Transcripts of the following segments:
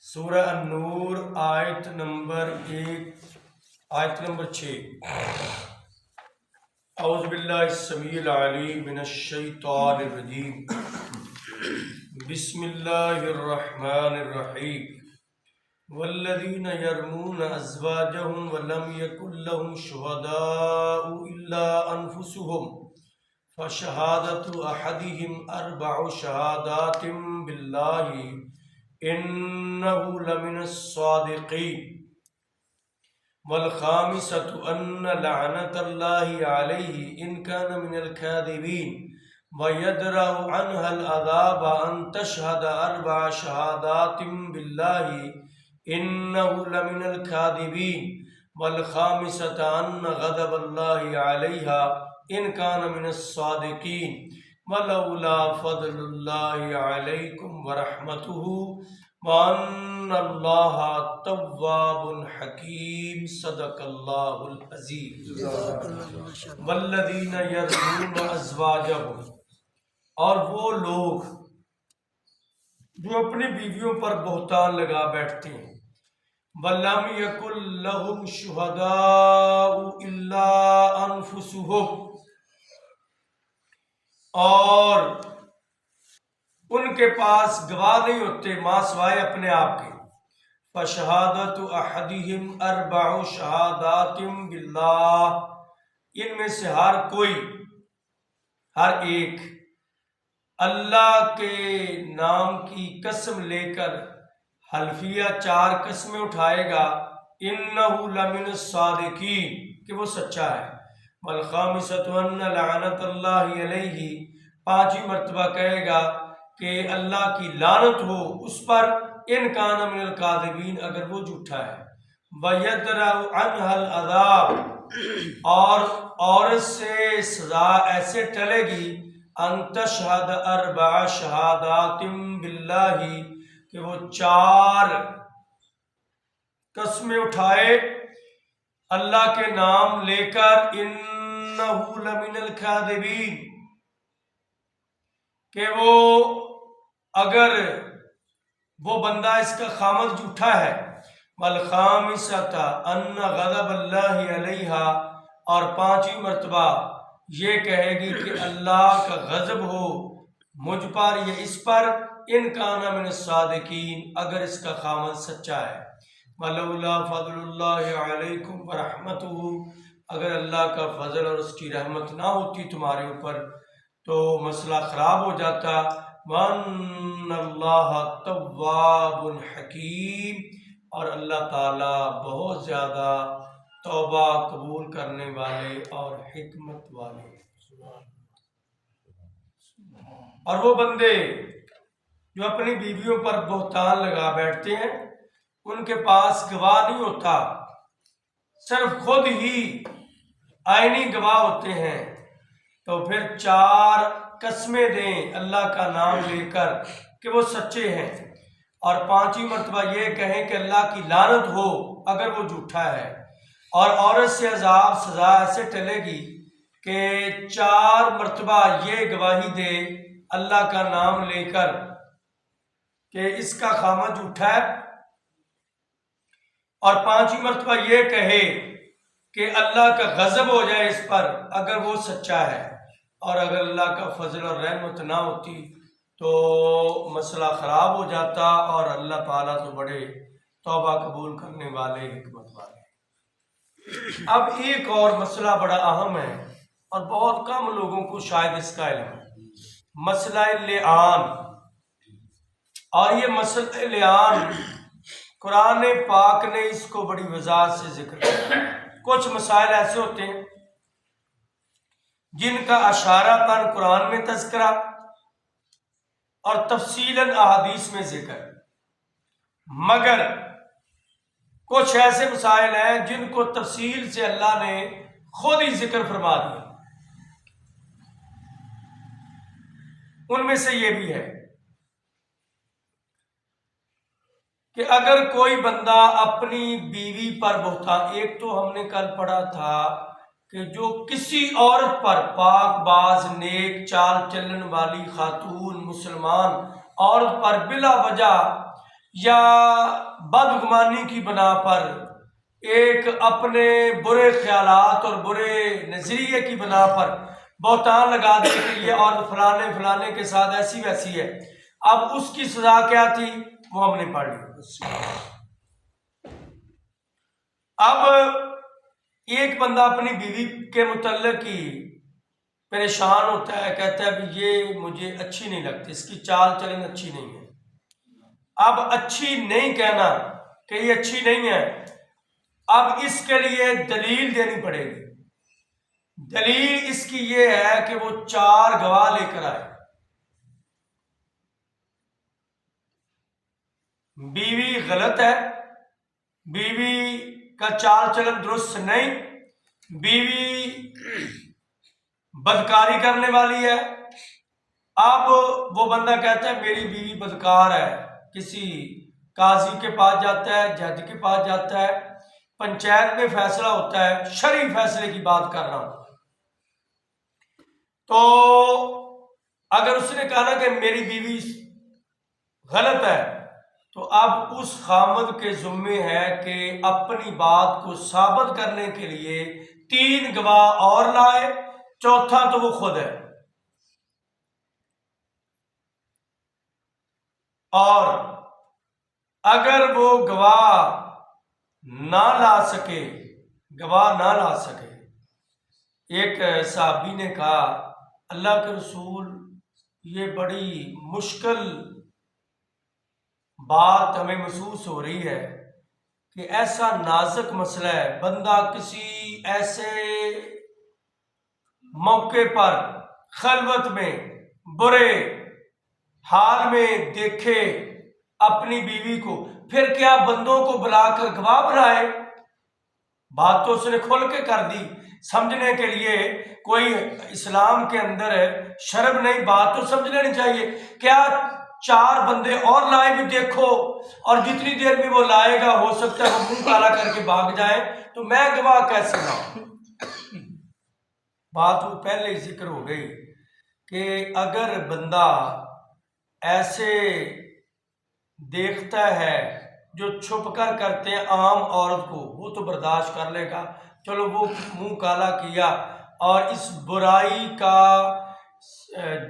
سورہ النور آیت نمبر 6۔ اعوذ باللہ السمیع العلیم من الشیطان الرجیم، بسم اللہ الرحمن الرحیم۔ والذین یرمون ازواجہم ولم یکن لہم شہداء الا انفسہم فشہادۃ احدہم 4 شہادات باللہ انہ لمن الصادقین، والخامسة أن لعنة الله عليه إن كان من الكاذبين، ويدرأ عنها العذاب أن تشهد 4 شهادات بالله إنه لمن الكاذبين، والخامسة أن غضب الله عليها إن كان من الصادقين، ولولا فضل الله عليكم ورحمته وَأَنَّ اللَّهَ تَوَّابٌ حَكِيمٌ۔ صدق اللہ العظیم۔ وَالَّذِينَ يَرْمُونَ أَزْوَاجَهُمْ، اور وہ لوگ جو اپنی بیویوں پر بہتان لگا بیٹھتے ہیں، وَلَمْ يَكُنْ لَهُمْ شُهَدَاءُ إِلَّا أَنفُسُهُمْ، اور ان کے پاس گواہ نہیں ہوتے ماں سوائے اپنے آپ کے، فشہادت احدہم 4 شہادات باللہ، ان میں سے ہر ایک اللہ کے نام کی قسم لے کر حلفیہ 4 قسمیں اٹھائے گا، انہ لمن الصادقین، کہ وہ سچا ہے، والخامسۃ ان لعنۃ اللہ علیہ، 5ویں مرتبہ کہے گا کہ اللہ کی لعنت ہو اس پر، ان کان من الکاذبین، اگر وہ جھوٹا ہے، وَيَدْرَأُ عَنْهَا الْعَذَابَ، اور عورت سے سزا ایسے ٹلے گی، ان تشہد 4 شہادات باللہ، کہ وہ 4 قسمیں اٹھائے اللہ کے نام لے کر، انہ لمن الکاذبین، کہ وہ اگر وہ بندہ اس کا خامد جھوٹا ہے، والخامسۃ ان غضب اللہ علیہا، اور 5ویں مرتبہ یہ کہے گی کہ اللہ کا غضب ہو مجھ پر یا اس پر، ان کان من الصادقین، اگر اس کا خامد سچا ہے، ولولا فضل اللہ علیکم ورحمتہ، اگر اللہ کا فضل اور اس کی رحمت نہ ہوتی تمہارے اوپر تو مسئلہ خراب ہو جاتا، وَأَنَّ اللَّهَ تَوَّابٌ حَكِيمٌ، اور اللہ تعالیٰ بہت زیادہ توبہ قبول کرنے والے اور حکمت والے۔ اور وہ بندے جو اپنی بیویوں پر بہتان لگا بیٹھتے ہیں، ان کے پاس گواہ نہیں ہوتا، صرف خود ہی آئینی گواہ ہوتے ہیں، تو پھر 4 قسمیں دیں اللہ کا نام لے کر کہ وہ سچے ہیں، اور 5ویں مرتبہ یہ کہیں کہ اللہ کی لعنت ہو اگر وہ جھوٹا ہے، اور عورت سے عذاب سزا ایسے ٹلے گی کہ 4 مرتبہ یہ گواہی دے اللہ کا نام لے کر کہ اس کا خامد جھوٹا ہے، اور 5ویں مرتبہ یہ کہے کہ اللہ کا غضب ہو جائے اس پر اگر وہ سچا ہے، اور اگر اللہ کا فضل اور رحمت نہ ہوتی تو مسئلہ خراب ہو جاتا، اور اللہ تعالیٰ تو بڑے توبہ قبول کرنے والے حکمت والے۔ اب ایک اور مسئلہ بڑا اہم ہے اور بہت کم لوگوں کو شاید اس کا علم ہے، مسئلہ لعان۔ اور یہ مسئلہ لعان قرآن پاک نے اس کو بڑی وضاحت سے ذکر کیا۔ کچھ مسائل ایسے ہوتے ہیں جن کا اشارتاً قرآن میں تذکرہ اور تفصیلاً احادیث میں ذکر، مگر کچھ ایسے مسائل ہیں جن کو تفصیل سے اللہ نے خود ہی ذکر فرما دیا۔ ان میں سے یہ بھی ہے کہ اگر کوئی بندہ اپنی بیوی پر بہتان، ایک تو ہم نے کل پڑھا تھا کہ جو کسی عورت پر، پاک باز نیک چال چلن والی خاتون مسلمان عورت پر بلا وجہ یا بدگمانی کی بنا پر، ایک اپنے برے خیالات اور برے نظریے کی بنا پر بہتان لگا دے کہ یہ عورت فلانے فلانے کے ساتھ ایسی ویسی ہے، اب اس کی سزا کیا تھی وہ ہم نے پڑھ لی۔ اب ایک بندہ اپنی بیوی کے متعلق ہی پریشان ہوتا ہے، کہتا ہے بھی یہ مجھے اچھی نہیں لگتی، اس کی چال چلن اچھی نہیں ہے۔ اب اچھی نہیں کہنا کہ یہ اچھی نہیں ہے، اب اس کے لیے دلیل دینی پڑے گی۔ دلیل اس کی یہ ہے کہ وہ 4 گواہ لے کر آئے۔ بیوی غلط ہے، بیوی کا چال چلن درست نہیں، بیوی بدکاری کرنے والی ہے۔ اب وہ بندہ کہتا ہے میری بیوی بدکار ہے، کسی قاضی کے پاس جاتا ہے، جج کے پاس جاتا ہے، پنچایت میں فیصلہ ہوتا ہے، شرعی فیصلے کی بات کر رہا ہوں۔ تو اگر اس نے کہا نا کہ میری بیوی غلط ہے، تو اب اس خامد کے ذمے ہے کہ اپنی بات کو ثابت کرنے کے لیے 3 گواہ اور لائے، چوتھا تو وہ خود ہے۔ اور اگر وہ گواہ نہ لا سکے، ایک صحابی نے کہا اللہ کے رسول یہ بڑی مشکل بات ہمیں محسوس ہو رہی ہے کہ ایسا نازک مسئلہ ہے، بندہ کسی ایسے موقع پر خلوت میں برے حال میں دیکھے اپنی بیوی کو، پھر کیا بندوں کو بلا کر گواہ بنائے؟ بات تو اس نے کھل کے کر دی، سمجھنے کے لیے کوئی اسلام کے اندر شرم نہیں، بات تو سمجھ لینی چاہیے۔ کیا 4 بندے اور لائے بھی دیکھو، اور جتنی دیر میں وہ لائے گا ہو سکتا ہے وہ منہ کالا کر کے بھاگ جائے، تو میں گواہ کیسے نہ ہوں؟ بات وہ پہلے ہی ذکر ہو گئی کہ اگر بندہ ایسے دیکھتا ہے جو چھپ کر کرتے ہیں عام عورت کو، وہ تو برداشت کر لے گا، چلو وہ منہ کالا کیا اور اس برائی کا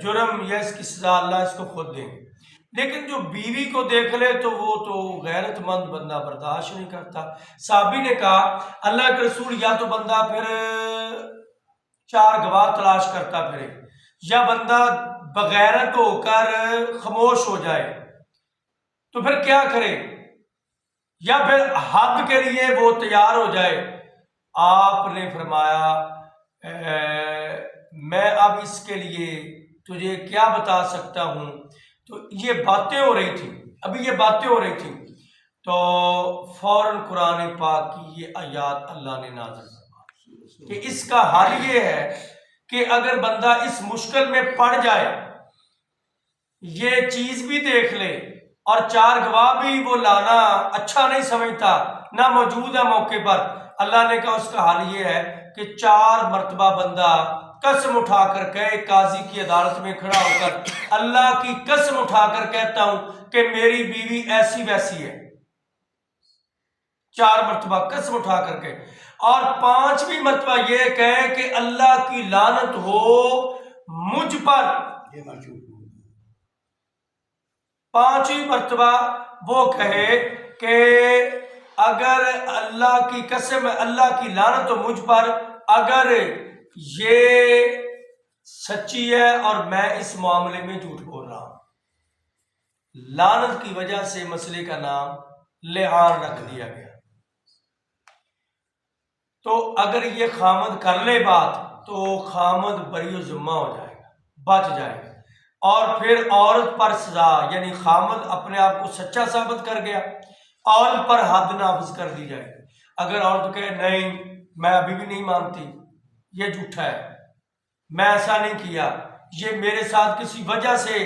جرم یا اس کی سزا اللہ اس کو خود دیں گے۔ لیکن جو بیوی کو دیکھ لے تو وہ تو غیرت مند بندہ برداشت نہیں کرتا۔ صحابی نے کہا اللہ کے رسول یا تو بندہ پھر 4 گواہ تلاش کرتا پھرے، یا بندہ بغیرت ہو کر خاموش ہو جائے، تو پھر کیا کرے؟ یا پھر حد کے لیے وہ تیار ہو جائے۔ آپ نے فرمایا میں اب اس کے لیے تجھے کیا بتا سکتا ہوں؟ تو یہ باتیں ہو رہی تھیں، تو فوراً قرآن پاک کی یہ آیات اللہ نے نازل فرمائی کہ اس کا حل یہ ہے کہ اگر بندہ اس مشکل میں پڑ جائے، یہ چیز بھی دیکھ لے اور 4 گواہ بھی وہ لانا اچھا نہیں سمجھتا، نہ موجود ہے موقع پر، اللہ نے کہا اس کا حل یہ ہے کہ 4 مرتبہ بندہ قسم اٹھا کر کہے، قاضی کی عدالت میں کھڑا ہو کر اللہ کی قسم اٹھا کر کہتا ہوں کہ میری بیوی ایسی ویسی ہے، 4 مرتبہ قسم اٹھا کر کے، اور 5ویں مرتبہ یہ کہے کہ اللہ کی لعنت ہو مجھ پر۔ 5ویں مرتبہ وہ کہے کہ اگر اللہ کی قسم، اللہ کی لعنت ہو مجھ پر، اگر یہ سچی ہے اور میں اس معاملے میں جھوٹ بول رہا ہوں۔ لعنت کی وجہ سے مسئلے کا نام لعان رکھ دیا گیا۔ تو اگر یہ خامد کر لے بات تو خامد بری و ذمہ ہو جائے گا، بچ جائے گا، اور پھر عورت پر سزا، یعنی خامد اپنے آپ کو سچا ثابت کر گیا، عورت پر حد نافذ کر دی جائے گی۔ اگر عورت کہے نہیں میں ابھی بھی نہیں مانتی، یہ جھوٹا ہے، میں ایسا نہیں کیا، یہ میرے ساتھ کسی وجہ سے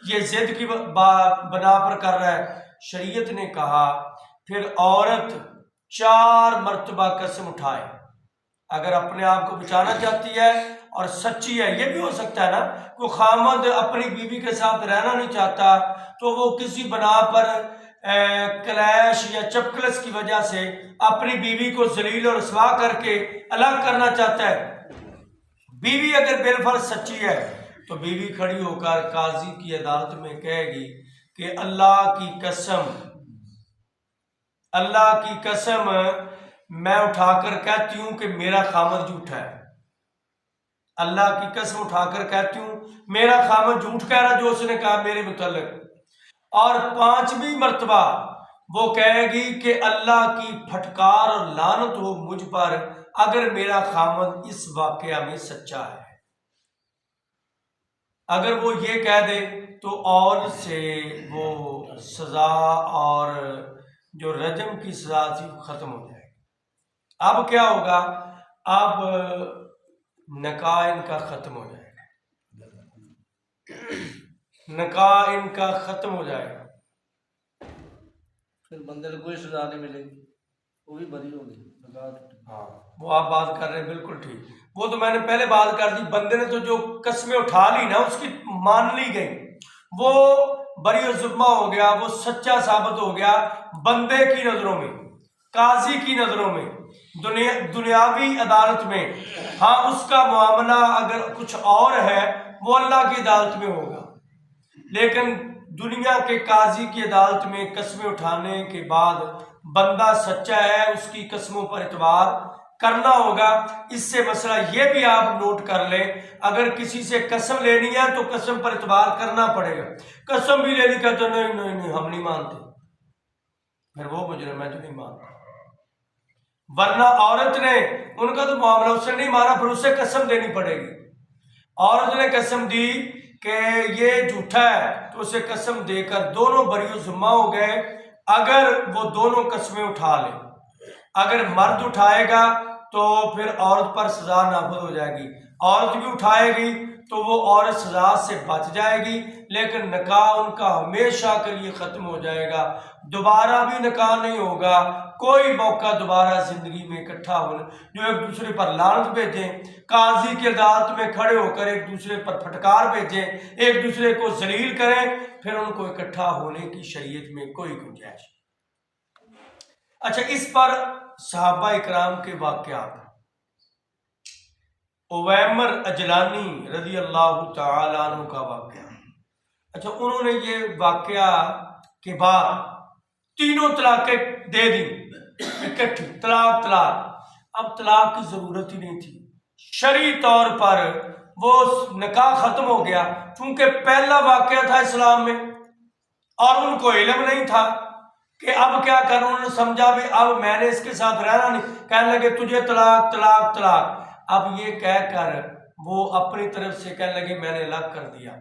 یہ ضد کی بنا پر کر رہا ہے، شریعت نے کہا پھر عورت 4 مرتبہ قسم اٹھائے۔ اگر اپنے آپ کو بچانا چاہتی ہے اور سچی ہے، یہ بھی ہو سکتا ہے نا کوئی خامد اپنی بیوی کے ساتھ رہنا نہیں چاہتا تو وہ کسی بنا پر کلیش یا چپکلس کی وجہ سے اپنی بیوی کو ذلیل اور رسوا کر کے الگ کرنا چاہتا ہے، بیوی اگر بالفرض سچی ہے تو بیوی کھڑی ہو کر قاضی کی عدالت میں کہے گی کہ اللہ کی قسم میں اٹھا کر کہتی ہوں کہ میرا خامد جھوٹا ہے، اللہ کی قسم اٹھا کر کہتی ہوں میرا خامد جھوٹ کہہ رہا جو اس نے کہا میرے متعلق۔ اور 5ویں مرتبہ وہ کہے گی کہ اللہ کی پھٹکار اور لعنت ہو مجھ پر اگر میرا خامد اس واقعہ میں سچا ہے۔ اگر وہ یہ کہہ دے تو اور سے وہ سزا اور جو رجم کی سزا تھی ختم ہو جائے گی۔ اب کیا ہوگا؟ اب نکاح ان کا ختم ہو جائے گا، نکاح ان کا ختم ہو جائے گا، پھر بندے کو کوئی سزا نہیں ملے گی، وہ بھی بری ہوگی۔ ہاں وہ آپ بات کر رہے ہیں بالکل ٹھیک، وہ تو میں نے پہلے بات کر دی، بندے نے تو جو قسمیں اٹھا لی نا اس کی مان لی گئی، وہ بری و ذمہ ہو گیا، وہ سچا ثابت ہو گیا بندے کی نظروں میں، قاضی کی نظروں میں، دنیاوی عدالت میں۔ ہاں اس کا معاملہ اگر کچھ اور ہے وہ اللہ کی عدالت میں ہوگا، لیکن دنیا کے قاضی کی عدالت میں قسمیں اٹھانے کے بعد بندہ سچا ہے، اس کی قسموں پر اعتبار کرنا ہوگا۔ اس سے مسئلہ یہ بھی آپ نوٹ کر لیں، اگر کسی سے قسم لینی ہے تو قسم پر اعتبار کرنا پڑے گا۔ قسم بھی لینی کہتے نہیں ہم نہیں مانتے، پھر وہ مجرم ہے جو نہیں مانتا۔ ورنہ عورت نے ان کا تو معاملہ اس نے نہیں مانا، پھر اسے قسم دینی پڑے گی۔ عورت نے قسم دی کہ یہ جھوٹا ہے تو اسے قسم دے کر دونوں بری و ذمہ ہو گئے، اگر وہ دونوں قسمیں اٹھا لیں۔ اگر مرد اٹھائے گا تو پھر عورت پر سزا نافذ ہو جائے گی، عورت بھی اٹھائے گی تو وہ عورت سزا سے بچ جائے گی، لیکن نکاح ان کا ہمیشہ کے لیے ختم ہو جائے گا، دوبارہ بھی نکاح نہیں ہوگا۔ کوئی موقع دوبارہ زندگی میں اکٹھا ہونے جو ایک دوسرے پر لعنت بھیجیں، قاضی کی عدالت میں کھڑے ہو کر ایک دوسرے پر پھٹکار بھیجیں، ایک دوسرے کو ذلیل کریں، پھر ان کو اکٹھا ہونے کی شریعت میں کوئی گنجائش۔ اچھا، اس پر صحابہ اکرام کے واقعات، اویمر اجلانی رضی اللہ تعالیٰ عنہ کا واقعہ۔ اچھا، انہوں نے یہ واقعہ کے بعد تینوں طلاقیں دے دی اکٹھی، طلاق۔ اب طلاق کی ضرورت ہی نہیں تھی، شرعی طور پر وہ نکاح ختم ہو گیا، چونکہ پہلا واقعہ تھا اسلام میں اور ان کو علم نہیں تھا کہ اب کیا کروں۔ انہوں نے سمجھا بھی اب میں نے اس کے ساتھ رہنا نہیں، کہنے لگے تجھے طلاق طلاق طلاق۔ اب یہ کہہ کر وہ اپنی طرف سے کہنے لگے میں نے الگ کر دیا۔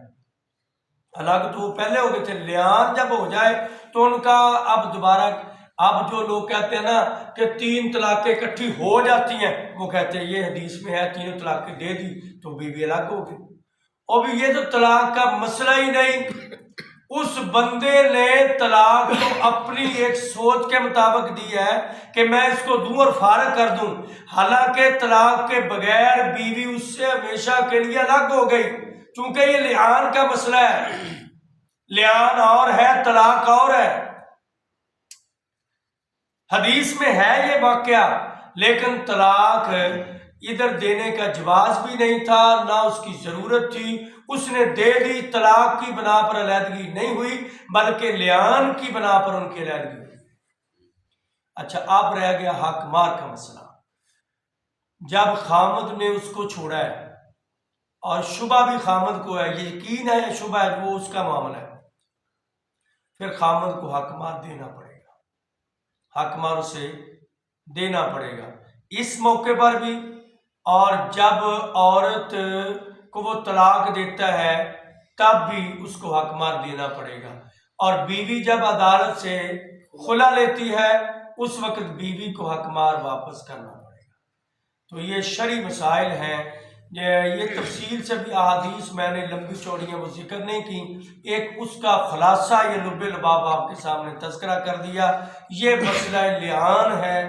الگ تو وہ پہلے ہو گئے تھے، لیان جب ہو جائے تو ان کا اب دوبارہ، اب جو لوگ کہتے ہیں نا کہ 3 طلاقیں اکٹھی ہو جاتی ہیں، وہ کہتے ہیں یہ حدیث میں ہے 3 طلاقیں دے دی تو بیوی الگ ہو گئی۔ اور بھی یہ تو طلاق کا مسئلہ ہی نہیں، اس بندے نے طلاق تو اپنی ایک سوچ کے مطابق دی ہے کہ میں اس کو دوں اور فارغ کر دوں، حالانکہ طلاق کے بغیر بیوی اس سے ہمیشہ کے لیے الگ ہو گئی، چونکہ یہ لعان کا مسئلہ ہے، لعان اور ہے طلاق اور ہے۔ حدیث میں ہے یہ واقعہ، لیکن طلاق ادھر دینے کا جواز بھی نہیں تھا، نہ اس کی ضرورت تھی، اس نے دے دی، طلاق کی بنا پر علیحدگی نہیں ہوئی بلکہ لعان کی بنا پر ان کی علیحدگی ہوئی۔ اچھا، اب رہ گیا حق مار کا مسئلہ۔ جب خامد نے اس کو چھوڑا ہے اور شبہ بھی خامد کو ہے، یہ یقین ہے یا شبہ ہے وہ اس کا معاملہ ہے، پھر خامد کو حق مار دینا پڑے گا، حق مار اسے دینا پڑے گا اس موقع پر بھی، اور جب عورت کو وہ طلاق دیتا ہے تب بھی اس کو حق مار دینا پڑے گا، اور بیوی جب عدالت سے خلا لیتی ہے اس وقت بیوی کو حق مار واپس کرنا پڑے گا۔ تو یہ شرعی مسائل ہیں، یہ تفصیل سے بھی احادیث میں نے لمبی چوڑیاں وہ ذکر نہیں کی، ایک اس کا خلاصہ یہ لب لباب آپ کے سامنے تذکرہ کر دیا۔ یہ مسئلہ لعان ہے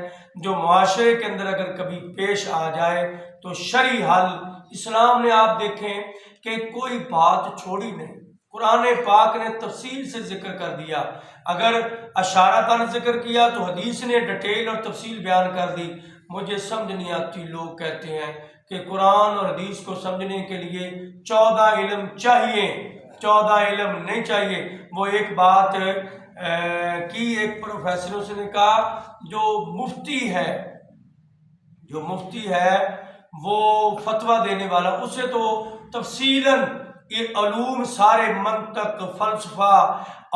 جو معاشرے کے اندر اگر کبھی پیش آ جائے تو شرعی حل اسلام نے آپ دیکھیں کہ کوئی بات چھوڑی نہیں، قرآن پاک نے تفصیل سے ذکر کر دیا۔ اگر اشارتاً ذکر کیا تو حدیث نے ڈیٹیل اور تفصیل بیان کر دی. مجھے سمجھ نہیں آتی، لوگ کہتے ہیں کہ قرآن اور حدیث کو سمجھنے کے لیے 14 علم چاہیے، 14 علم نہیں چاہیے. وہ ایک بات کی ایک پروفیسر سے نے کہا جو مفتی ہے وہ فتویٰ دینے والا، اسے تو تفصیلاً یہ علوم سارے منطق، فلسفہ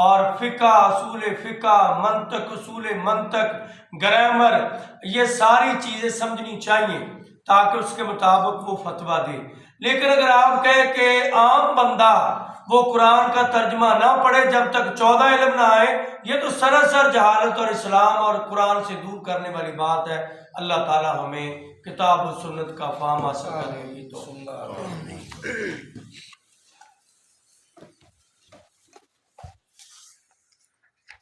اور فقہ، اصول فقہ، منطق، اصول منطق، گرامر، یہ ساری چیزیں سمجھنی چاہیے تاکہ اس کے مطابق وہ فتویٰ دے. لیکن اگر آپ کہیں کہ عام بندہ وہ قرآن کا ترجمہ نہ پڑھے جب تک 14 علم نہ آئے، یہ تو سراسر جہالت اور اسلام اور قرآن سے دور کرنے والی بات ہے. اللہ تعالی ہمیں کتاب و سنت کا فہم حاصل کرنے کی توفیق عطا فرمائے.